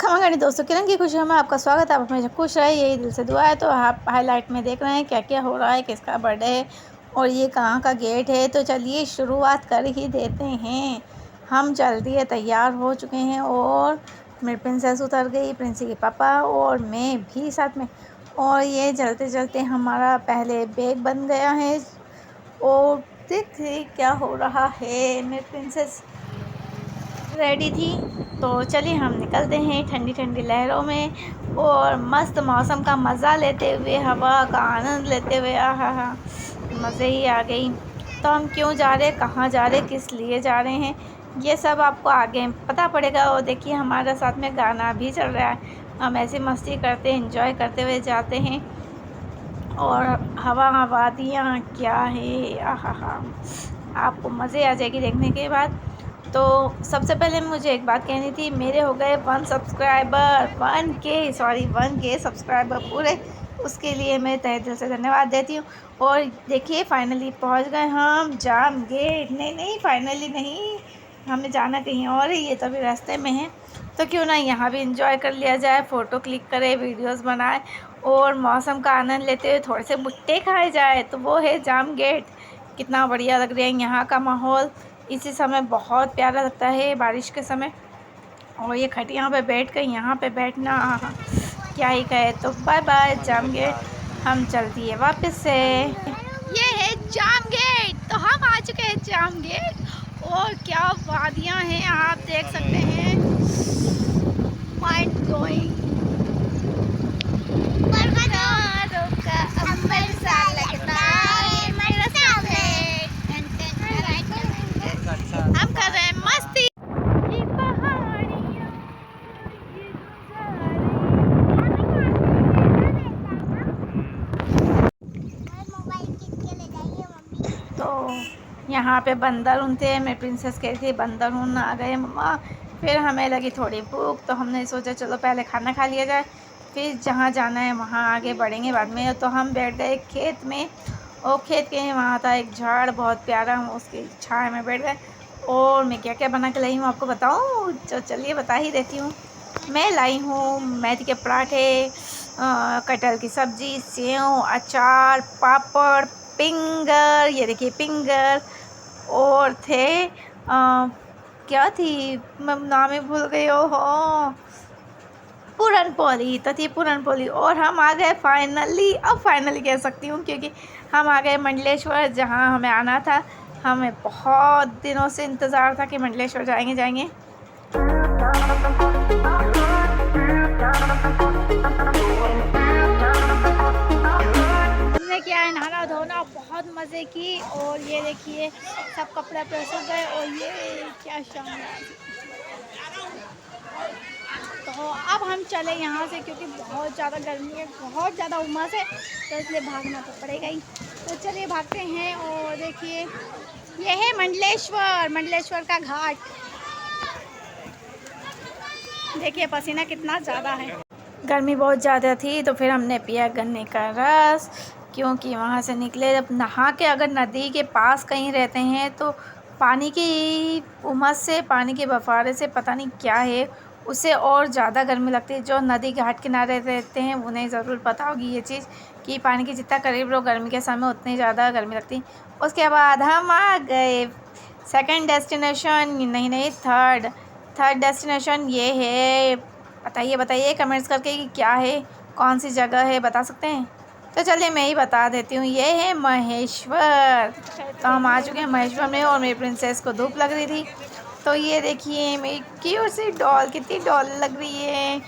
समागणी दोस्तों, किरण की खुशियों में आपका स्वागत है। आप हमेशा खुश रहे, यही दिल से दुआ है। तो आप हाईलाइट में देख रहे हैं क्या क्या हो रहा है, किसका बर्थडे है और ये कहाँ का गेट है। तो चलिए शुरुआत कर ही देते हैं। हम जल्दी है तैयार हो चुके हैं और मेरी प्रिंसेस उतर गई, प्रिंसी के पापा और मैं भी साथ में। और ये चलते चलते हमारा पहले बैग बन गया है और देखिए क्या हो रहा है। मेरी प्रिंसेस रेडी थी तो चलिए हम निकलते हैं ठंडी ठंडी लहरों में और मस्त मौसम का मज़ा लेते हुए, हवा का आनंद लेते हुए। आहा, मज़े ही आ गई। तो हम क्यों जा रहे, कहाँ जा रहे, किस लिए जा रहे हैं, ये सब आपको आगे पता पड़ेगा। और देखिए हमारे साथ में गाना भी चल रहा है, हम ऐसी मस्ती करते एंजॉय करते हुए जाते हैं। और हवा वादियाँ क्या है, आहा, आपको मज़े आ जाएगी देखने के बाद। तो सबसे पहले मुझे एक बात कहनी थी, मेरे हो गए 1 के सब्सक्राइबर पूरे। उसके लिए मैं तहे दिल से धन्यवाद देती हूँ। और देखिए फाइनली पहुँच गए हम जाम गेट। नहीं फाइनली नहीं, हमें जाना कहीं और है, ये तो अभी रास्ते में है। तो क्यों ना यहाँ भी इंजॉय कर लिया जाए, फ़ोटो क्लिक करें, वीडियोस बनाए और मौसम का आनंद लेते हुए थोड़े से भुट्टे खाए जाए। तो वो है जाम गेट। कितना बढ़िया लग रहा है यहाँ का माहौल। इसी समय बहुत प्यारा लगता है बारिश के समय। और ये खटिया पे बैठ कर यहाँ पे बैठना, आहा, क्या ही कहे। तो बाय बाय जाम गेट, हम चलती है वापस से। ये है जाम गेट। तो हम आ चुके हैं जाम गेट और क्या वादियाँ हैं आप देख सकते हैं। Mind blowing. हम कर रहे हैं मस्ती। तो यहाँ पे बंदर उन थे, मेरी प्रिंसेस कह रही थी बंदर उन आ गए मम्मा। फिर हमें लगी थोड़ी भूख तो हमने सोचा चलो पहले खाना खा लिया जाए, फिर जहाँ जाना है वहाँ आगे बढ़ेंगे बाद में। तो हम बैठ गए खेत में और खेत के वहाँ था एक झाड़ बहुत प्यारा, हम उसकी छाया में बैठ गए। और मैं क्या क्या बना के लाई हूँ आपको बताऊँ, तो चलिए बता ही देती हूँ। मैं लाई हूँ मेथी के पराठे, कटहल की सब्ज़ी, सेव, अचार, पापड़, पिंगर, ये देखिए पिंगर। और थे क्या थी, मैं नाम ही भूल गई हो, पूरन पोली। तो थी पूरन पोली। और हम आ गए फाइनली, अब फाइनली कह सकती हूँ क्योंकि हम आ गए मंडलेश्वर, जहाँ हमें आना था। हमें बहुत दिनों से इंतज़ार था कि मंडलेश्वर जाएंगे। हमने किया है नहाना धोना, बहुत मज़े की। और ये देखिए सब कपड़े अपने सूख गए और ये क्या शानदार। तो अब हम चले यहाँ से क्योंकि बहुत ज़्यादा गर्मी है, बहुत ज़्यादा उमस है, तो इसलिए भागना तो पड़ेगा ही। तो चलिए भागते हैं। और देखिए ये है मंडलेश्वर का घाट। देखिए पसीना कितना ज़्यादा है, गर्मी बहुत ज़्यादा थी। तो फिर हमने पिया गन्ने का रस, क्योंकि वहाँ से निकले जब नहा के अगर नदी के पास कहीं रहते हैं तो पानी की उमस से, पानी के बफारे से पता नहीं क्या है, उससे और ज़्यादा गर्मी लगती है। जो नदी घाट किनारे रहते हैं उन्हें ज़रूर पता होगी ये चीज़ कि पानी के जितना करीब रहो गर्मी के समय उतनी ज़्यादा गर्मी लगती। उसके बाद हम आ गए सेकंड डेस्टिनेशन, नहीं थर्ड डेस्टिनेशन ये है। बताइए कमेंट्स करके कि क्या है, कौन सी जगह है, बता सकते हैं। तो चलिए मैं ही बता देती हूँ, ये है महेश्वर। तो हम आ चुके हैं महेश्वर में और मेरी प्रिंसेस को धूप लग रही थी। तो ये देखिए मेरी क्यूट सी डॉल, कितनी डॉल लग रही है।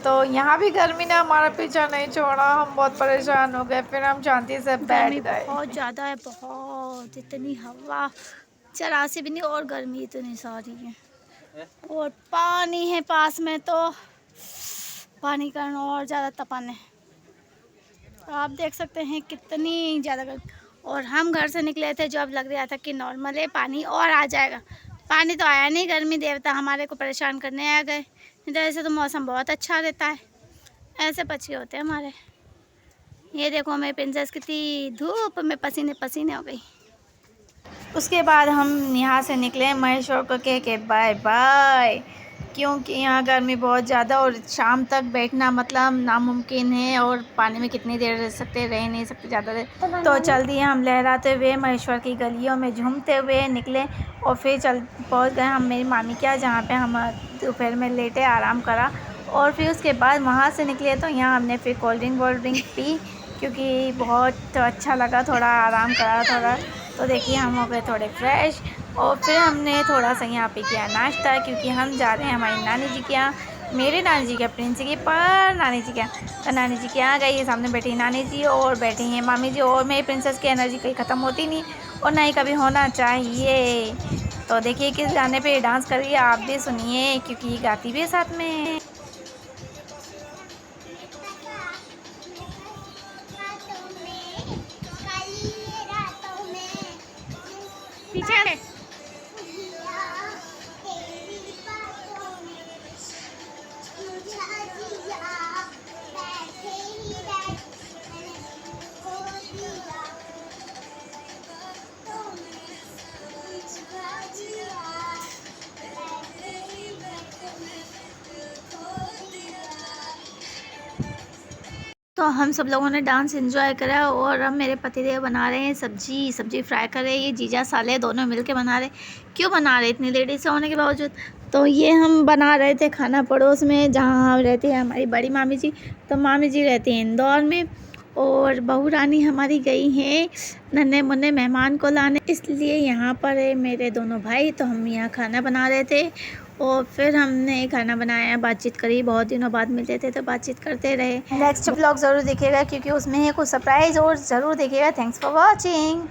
तो यहाँ भी गर्मी ने हमारा पीछा नहीं छोड़ा, हम बहुत परेशान हो गए। फिर हम शांति से बैठ गए। बहुत ज़्यादा है, बहुत, इतनी हवा जरा से भी नहीं और गर्मी इतनी सारी है। और पानी है पास में तो पानी का और ज़्यादा तपन है। तो आप देख सकते हैं कितनी ज़्यादा गर्मी। और हम घर से निकले थे, जो अब लग रहा था कि नॉर्मल है, पानी और आ जाएगा। पानी तो आया नहीं, गर्मी देवता हमारे को परेशान करने आ गए। नहीं तो ऐसे तो मौसम बहुत अच्छा रहता है, ऐसे पक्षी होते हैं हमारे। ये देखो मेरी प्रिंसेस कितनी धूप में पसीने पसीने हो गई। उसके बाद हम यहाँ से निकले महेश्वर को कह के बाय बाय। क्योंकि यहाँ गर्मी बहुत ज़्यादा और शाम तक बैठना मतलब नामुमकिन है, और पानी में कितनी देर रह नहीं सकते ज़्यादा देर। तो चल दिए हम लहराते हुए महेश्वर की गलियों में झूमते हुए निकले, और फिर पहुँच गए हम मेरी मामी के यहाँ, जहाँ पे हम दोपहर में लेटे आराम करा। और फिर उसके बाद वहाँ से निकले तो यहाँ हमने फिर कोल्ड ड्रिंक पी, क्योंकि बहुत अच्छा लगा, थोड़ा आराम करा थोड़ा। तो देखिए हम हो गए थोड़े फ्रेश, और फिर हमने थोड़ा सा यहाँ पे किया नाश्ता, क्योंकि हम जा रहे हैं हमारी नानी जी के यहाँ, मेरे नानी जी के प्रिंस की पर नानी जी के यहाँ। तो नानी जी के यहाँ गई, ये सामने बैठी नानी जी और बैठी हैं मामी जी, और मेरी प्रिंसेस की एनर्जी कहीं ख़त्म होती नहीं और ना ही कभी होना चाहिए। तो देखिए किस गाने पे डांस कर रही है, आप भी सुनिए, क्योंकि ये गाती भी है साथ में। पीछे है। तो हम सब लोगों ने डांस एंजॉय करा, और अब मेरे पतिदेव बना रहे हैं सब्जी फ्राई कर रहे हैं, ये जीजा साले दोनों मिलके बना रहे। क्यों बना रहे इतनी लेडीज़ होने के बावजूद? तो ये हम बना रहे थे खाना पड़ोस में, जहाँ रहती है हमारी बड़ी मामी जी। तो मामी जी रहती हैं इंदौर में, और बहू रानी हमारी गई हैं नन्हे मुन्ने मेहमान को लाने, इसलिए यहाँ पर है मेरे दोनों भाई। तो हम यहाँ खाना बना रहे थे, और फिर हमने खाना बनाया, बातचीत करी, बहुत दिनों बाद मिलते थे तो बातचीत करते रहे। नेक्स्ट ब्लॉग ज़रूर देखिएगा, क्योंकि उसमें है कुछ सरप्राइज़, और ज़रूर देखिएगा। Thanks for watching.